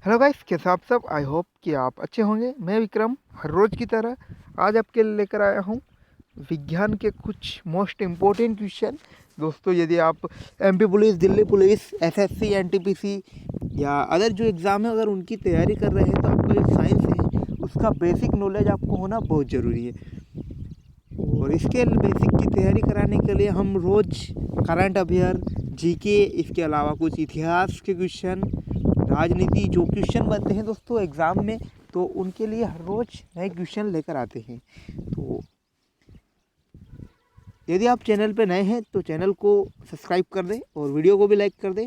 Hello guys, कैसे आप सब। आई होप कि आप अच्छे होंगे। मैं विक्रम हर रोज़ की तरह आज आपके लिए लेकर आया हूँ विज्ञान के कुछ मोस्ट इम्पोर्टेंट क्वेश्चन। दोस्तों, यदि आप MP police, Delhi police, SSC, NTPC या अदर जो एग्ज़ाम है अगर उनकी तैयारी कर रहे हैं तो आपका जो साइंस है उसका बेसिक नॉलेज आपको होना बहुत ज़रूरी है। और इसके बेसिक की तैयारी कराने के लिए हम रोज़ करंट अफेयर, जीके, इसके अलावा कुछ इतिहास के क्वेश्चन, राजनीति जो क्वेश्चन बनते हैं दोस्तों एग्ज़ाम में, तो उनके लिए हर रोज़ नए क्वेश्चन लेकर आते हैं। तो यदि आप चैनल पर नए हैं तो चैनल को सब्सक्राइब कर दें और वीडियो को भी लाइक कर दें।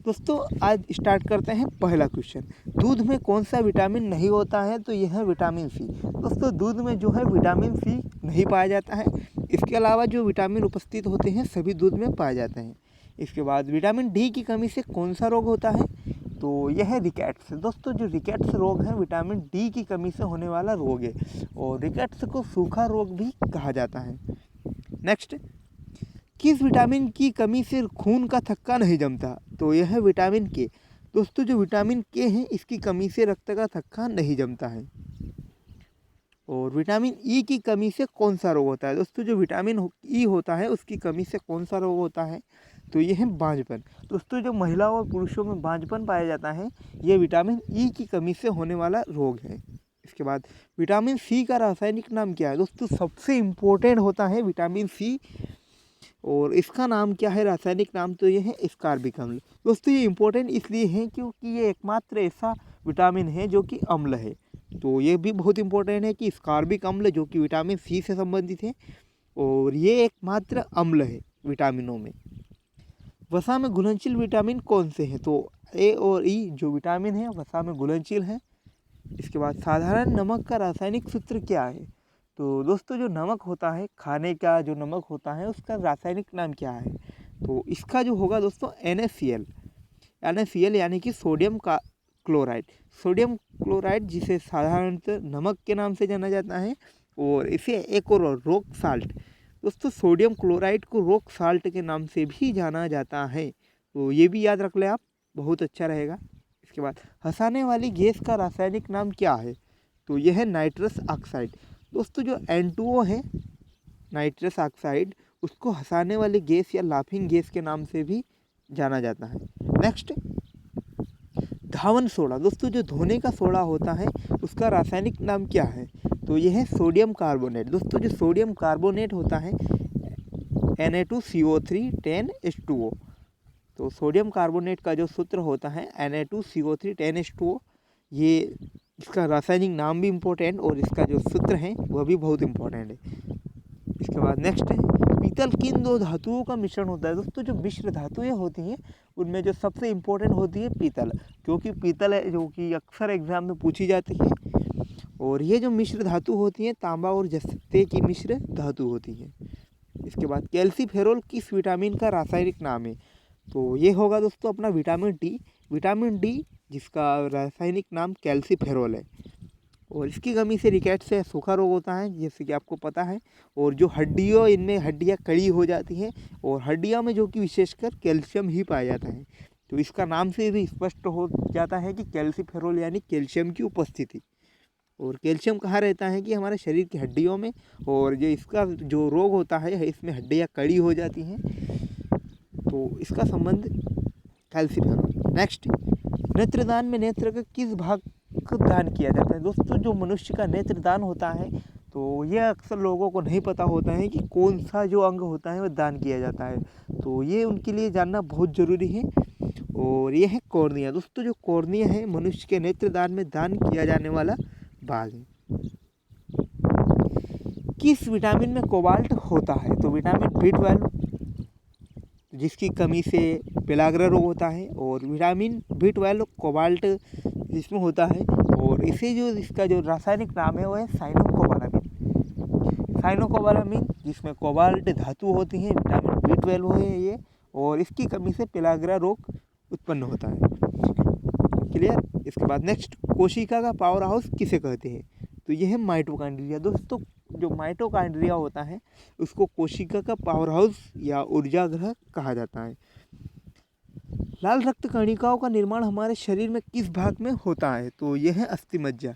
दोस्तों, आज स्टार्ट करते हैं पहला क्वेश्चन। दूध में कौन सा विटामिन नहीं होता है? तो यह है विटामिन सी। दोस्तों, दूध में जो है विटामिन सी नहीं पाया जाता है। इसके अलावा जो विटामिन उपस्थित होते हैं सभी दूध में पाए जाते हैं। इसके बाद विटामिन डी की कमी से कौन सा रोग होता है? तो यह है रिकेट्स। दोस्तों, जो रिकेट्स रोग है विटामिन डी की कमी से होने वाला रोग है और रिकेट्स को सूखा रोग भी कहा जाता है। नेक्स्ट, किस विटामिन की कमी से खून का थक्का नहीं जमता? तो यह है विटामिन के। दोस्तों, जो विटामिन के हैं इसकी कमी से रक्त का थक्का नहीं जमता है। और विटामिन ई की कमी से कौन सा रोग होता है? दोस्तों, जो विटामिन ई होता है उसकी कमी से कौन सा रोग होता है? तो यह है बांझपन। दोस्तों, जो महिलाओं और पुरुषों में बांझपन पाया जाता है ये विटामिन ई की कमी से होने वाला रोग है। इसके बाद विटामिन सी का रासायनिक नाम क्या है? दोस्तों, सबसे इम्पोर्टेंट होता है विटामिन सी और इसका नाम क्या है रासायनिक नाम? तो ये है स्कारबिक अम्ल। दोस्तों, ये इम्पोर्टेंट इसलिए है क्योंकि ये एकमात्र ऐसा विटामिन है जो कि अम्ल है। तो ये भी बहुत इम्पोर्टेंट है कि स्कारबिक अम्ल जो कि विटामिन सी से संबंधित है और ये एकमात्र अम्ल है विटामिनों में। वसा में घुलनशील विटामिन कौन से हैं? तो ए और ई जो विटामिन है वसा में घुलनशील हैं। इसके बाद साधारण नमक का रासायनिक सूत्र क्या है? तो दोस्तों, जो नमक होता है खाने का जो नमक होता है उसका रासायनिक नाम क्या है? तो इसका जो होगा दोस्तों NaCl। NaCl यानी कि सोडियम का क्लोराइड। सोडियम क्लोराइड जिसे साधारणतः नमक के नाम से जाना जाता है और इसे एक और रॉक साल्ट। दोस्तों, सोडियम क्लोराइड को रॉक साल्ट के नाम से भी जाना जाता है। तो ये भी याद रख लें आप, बहुत अच्छा रहेगा। इसके बाद हंसाने वाली गैस का रासायनिक नाम क्या है? तो यह है नाइट्रस ऑक्साइड। दोस्तों, जो N2O है नाइट्रस ऑक्साइड उसको हंसाने वाली गैस या लाफिंग गैस के नाम से भी जाना जाता है। नेक्स्ट, धावन सोडा। दोस्तों, जो धोने का सोडा होता है उसका रासायनिक नाम क्या है? तो यह है सोडियम कार्बोनेट। दोस्तों, जो सोडियम कार्बोनेट होता है Na2CO3 10H2O। तो सोडियम कार्बोनेट का जो सूत्र होता है Na2CO3 10H2O, ये इसका रासायनिक नाम भी इम्पोर्टेंट और इसका जो सूत्र है वह भी बहुत इम्पोर्टेंट है। इसके बाद नेक्स्ट है पीतल किन दो धातुओं का मिश्रण होता है? दोस्तों, जो मिश्र धातुएं होती हैं उनमें जो सबसे इम्पोर्टेंट होती है पीतल, क्योंकि पीतल है जो कि अक्सर एग्जाम में पूछी जाती है। और ये जो मिश्र धातु होती है तांबा और जस्ते की मिश्र धातु होती है। इसके बाद कैल्सीफेरोल किस विटामिन का रासायनिक नाम है? तो ये होगा दोस्तों अपना विटामिन डी। विटामिन डी जिसका रासायनिक नाम कैल्सीफेरोल है और इसकी कमी से रिकेट से सूखा रोग होता है जैसे कि आपको पता है। और जो हड्डियों इनमें हड्डियाँ कड़ी हो जाती हैं और हड्डियों में जो कि विशेषकर कैल्शियम ही पाया जाता है। तो इसका नाम से भी स्पष्ट हो जाता है कि कैल्सीफेरोल यानी कैल्शियम की उपस्थिति। और कैल्शियम कहाँ रहता है कि हमारे शरीर की हड्डियों में, और जो इसका जो रोग होता है इसमें हड्डियाँ कड़ी हो जाती हैं, तो इसका संबंध कैल्सीफेरोल। नेक्स्ट, नेत्रदान में नेत्र का किस भाग का दान किया जाता है? दोस्तों, जो मनुष्य का नेत्रदान होता है तो ये अक्सर लोगों को नहीं पता होता है कि कौन सा जो अंग होता है वह दान किया जाता है, तो ये उनके लिए जानना बहुत ज़रूरी है। और ये है कॉर्निया। दोस्तों, जो कॉर्निया है मनुष्य के नेत्रदान में दान किया जाने वाला भाग है। किस विटामिन में कोबाल्ट होता है? तो विटामिन B12 जिसकी कमी से पेलाग्रा रोग होता है और विटामिन B12 कोबाल्ट जिसमें होता है और इसे जो इसका जो रासायनिक नाम है वो है साइनोकोबालामिन। साइनोकोबालामिन जिसमें कोबाल्ट धातु होती है, विटामिन B12 है ये, और इसकी कमी से पेलाग्रा रोग उत्पन्न होता है। क्लियर? इसके बाद नेक्स्ट, कोशिका का पावर हाउस किसे कहते हैं? तो यह है माइटोकॉन्ड्रिया। दोस्तों, जो माइटोकॉन्ड्रिया होता है उसको कोशिका का पावर हाउस या ऊर्जा ग्रह कहा जाता है। लाल रक्त कणिकाओं का निर्माण हमारे शरीर में किस भाग में होता है? तो यह है अस्थिमज्जा।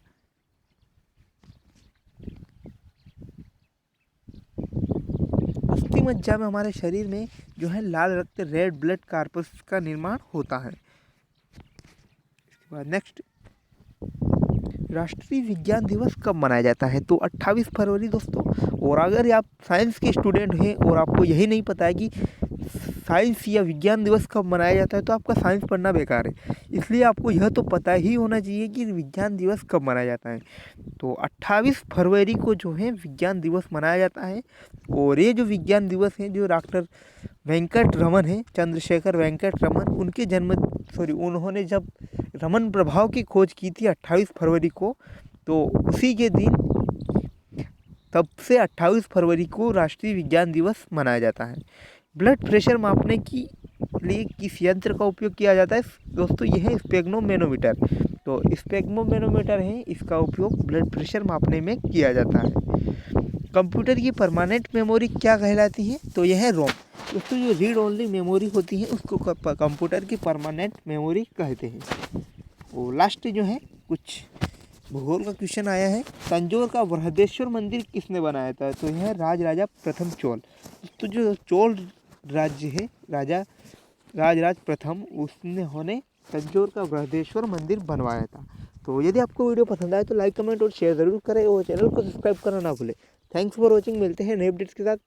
अस्थिमज्जा में हमारे शरीर में जो है लाल रक्त रेड ब्लड कॉर्पस का निर्माण होता है। इसके बाद नेक्स्ट, राष्ट्रीय विज्ञान दिवस कब मनाया जाता है? तो 28 फरवरी दोस्तों। और अगर आप साइंस के स्टूडेंट हैं और आपको यही नहीं पता है कि साइंस या विज्ञान दिवस कब मनाया जाता है, तो आपका साइंस पढ़ना बेकार है। इसलिए आपको यह तो पता ही होना चाहिए कि विज्ञान दिवस कब मनाया जाता है। तो 28 फरवरी को जो है विज्ञान दिवस मनाया जाता है। और ये जो विज्ञान दिवस है, जो डॉक्टर वेंकट रमन है, चंद्रशेखर वेंकट रमन, उन्होंने जब रमन प्रभाव की खोज की थी 28 फरवरी को, तो उसी के दिन, तब से 28 फरवरी को राष्ट्रीय विज्ञान दिवस मनाया जाता है। ब्लड प्रेशर मापने के लिए किस यंत्र का उपयोग किया जाता है? दोस्तों यह है स्पेग्नोमेनोमीटर। तो स्पेग्नोमेनोमीटर है, इसका उपयोग ब्लड प्रेशर मापने में किया जाता है। कंप्यूटर की परमानेंट मेमोरी क्या कहलाती है? तो यह है रोम। दोस्तों जो रीड ओनली मेमोरी होती है उसको कंप्यूटर की परमानेंट मेमोरी कहते हैं। और लास्ट जो है कुछ भूगोल का क्वेश्चन आया है, तंजौर का बृहदेश्वर मंदिर किसने बनाया था? तो यह राजराजा प्रथम चोल। तो जो चोल राज्य है, राजराज प्रथम, उन्होंने तंजौर का बृहदेश्वर मंदिर बनवाया था। तो यदि आपको वीडियो पसंद आए तो लाइक कमेंट और शेयर ज़रूर करें और चैनल को सब्सक्राइब करना ना भूलें। Thanks for watching. मिलते हैं नए अपडेट्स के साथ।